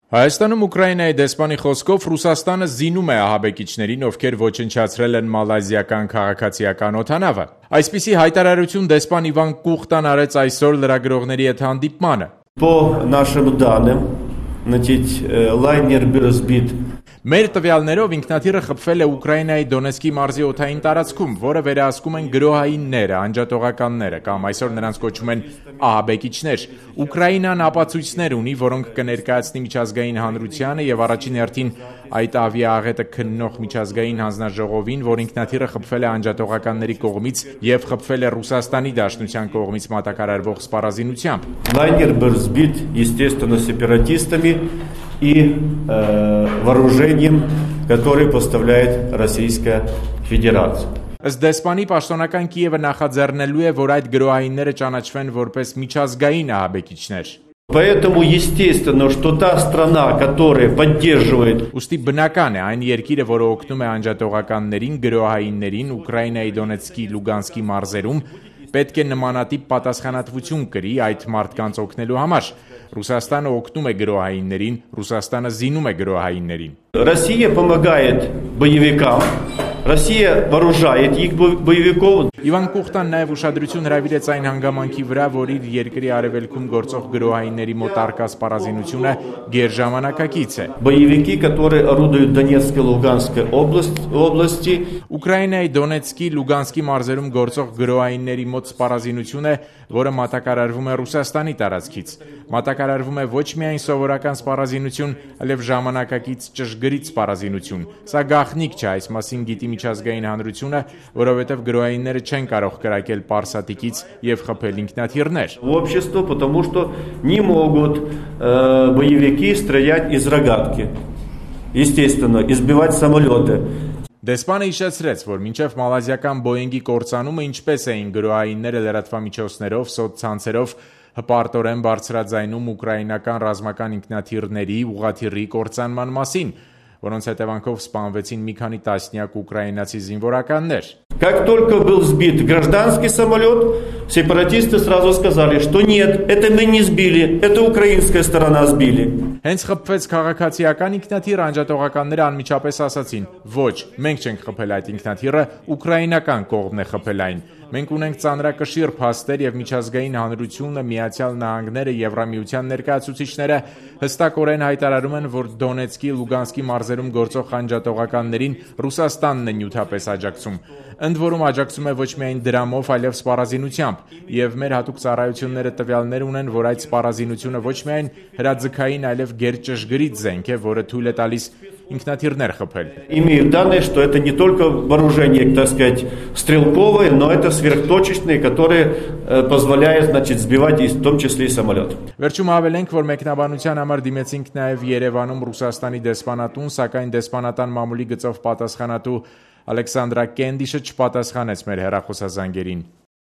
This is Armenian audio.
Հայաստանում Ուկրաինայի դեսպանի խոսքով Ռուսաստանը զինում է ահաբեկիչներին, ովքեր ոչնչացրել են մալազիական քաղաքացիական օդանավը։ Այսպիսի հայտարարություն դեսպան Իվան Կուխտան արեց այսօր լրագրողների հետ հանդիպմանը։ По нашим данным, лайнер был сбит. Մեր տվյալներով ինքնաթիռը խփվել է Ուկրաինայի Դոնեցկի մարզի օդային տարածքում, որը վերահսկում են գրոհայինները, անջատողականները կամ այսօր նրանց կոչում են ահաբեկիչներ։ Ուկրաինան ապացույցներ ունի, որոնք կներկայացնի միջազգային հանրությանը եւ առաջին հերթին այդ ավիաաղետը քննող միջազգային հանձնաժողովին, որ ինքնաթիռը խփվել է անջատողականների կողմից եւ խփվել է Ռուսաստանի Դաշնության կողմից մատակարարվող սպառազինությամբ։ Лайнер был сбит, естественно, сепаратистами и вооружением, которое поставляет Российская Федерация. Ըստ դեսպանի պաշտոնական Կիևը նախաձեռնելու է, որ այդ գրոհայինները ճանաչվեն որպես միջազգային ահաբեկիչներ։ Поэтому естественно, что та страна, которая поддерживает Ուստի բնական է այն երկիրը, որը օգնում է անջատողականներին, գրոհայիններին Ուկրաինայի Դոնեցկի, Լուգանսկի մարզերում, պետք է նմանատիպ պատասխանատվություն կրի այդ մարդկանց օգնելու համար։ Ռուսաստանը օգնում է գրոհայիններին, Ռուսաստանը զինում է գրոհայիններին։ Россия помогает боевикам, Россия вооружает их боевиков. Իվան Կուխտան նաև ուշադրություն հրավիրեց այն հանգամանքի վրա, որ իր երկրի արևելքում գործող գրոհայինների մոտ առկա սպառազինությունը գերժամանակակից է։ Боевики, которые орудуют в Донецкой, Луганской области, Ուկրաինայի Դոնեցկի, Լուգանսկի մարզերում գործող գրոհայինների մոտ սպառազինությունը, որը մատակարարվում է Ռուսաստանի տարածքից, մատակարարվում է ոչ միայն սովորական սպառազինություն, այլև ժամանակակից ճշգրիտ սպառազինություն։ Սա գաղտնիք չէ, այս մասին գիտի միջազգային հանրությունը, որովհետև գրոհայինները չեն կարող կրակել Պարսատիկից եւ խփել ինքնաթիռներ։ Общество, потому что не могут боевики стрелять из рогатки. Естественно, избивать самолеты. Դեսպանը հիշեցրեց, որ մինչև մալազիական Boeing-ի կործանումը ինչպես էին գրոհայինները լրատվամիջոցներով, սոցցանցերով հպարտորեն բարձրաձայնում ուկրաինական ռազմական ինքնաթիռների ուղղաթիռի կործանման մասին, որոնց հետևանքով սպանվեցին մի քանի տասնյակ ուկրաինացի զինվորականներ։ Как только был сбит гражданский самолет, сепаратисты сразу сказали, что нет, это мы не сбили, это украинская сторона сбили. Հենց խփվեց քաղաքացիական ինքնաթիռը, անջատողականները անմիջապես ասացին. ոչ, մենք չենք խփել այդ ինքնաթիռը, ուկրաինական կողմն է խփել այն։ Մենք ունենք ծանրակշիռ փաստեր եւ միջազգային հանրությունը, Միացյալ Նահանգները, Եվրամիության ներկայացուցիչները հստակորեն հայտարարում են, որ Դոնեցկի, Լուգանսկի մարզերում գործող անջատողականներին Ռուսաստանն է նյութապես աջակցում։ Ընդ որում աջակցում է ոչ միայն դրամով, այլև սպառազինությամբ, եւ մեր հատուկ ծառայությունները տվյալներ ունեն, որ այդ սպառազինությունը ոչ միայն հրաձգային, այլև գերճշգրիտ զենք է, որը թույլ է տալիս ինքնաթիռներ խփել։ Имеют данные, что это не только вооружение, так сказать, стрелковое, но это сверхточечные, которые позволяют, значит, сбивать в том числе и самолет. Վերջում հավելենք, որ մեկնաբանության համար դիմեցինք նաև Երևանում Ռուսաստանի դեսպանատուն, սակայն դեսպանատան մամուլի գծով պատասխանատու Ալեքսանդրա Կենդիշը չպատասխանեց մեր հեռախոսազանգերին։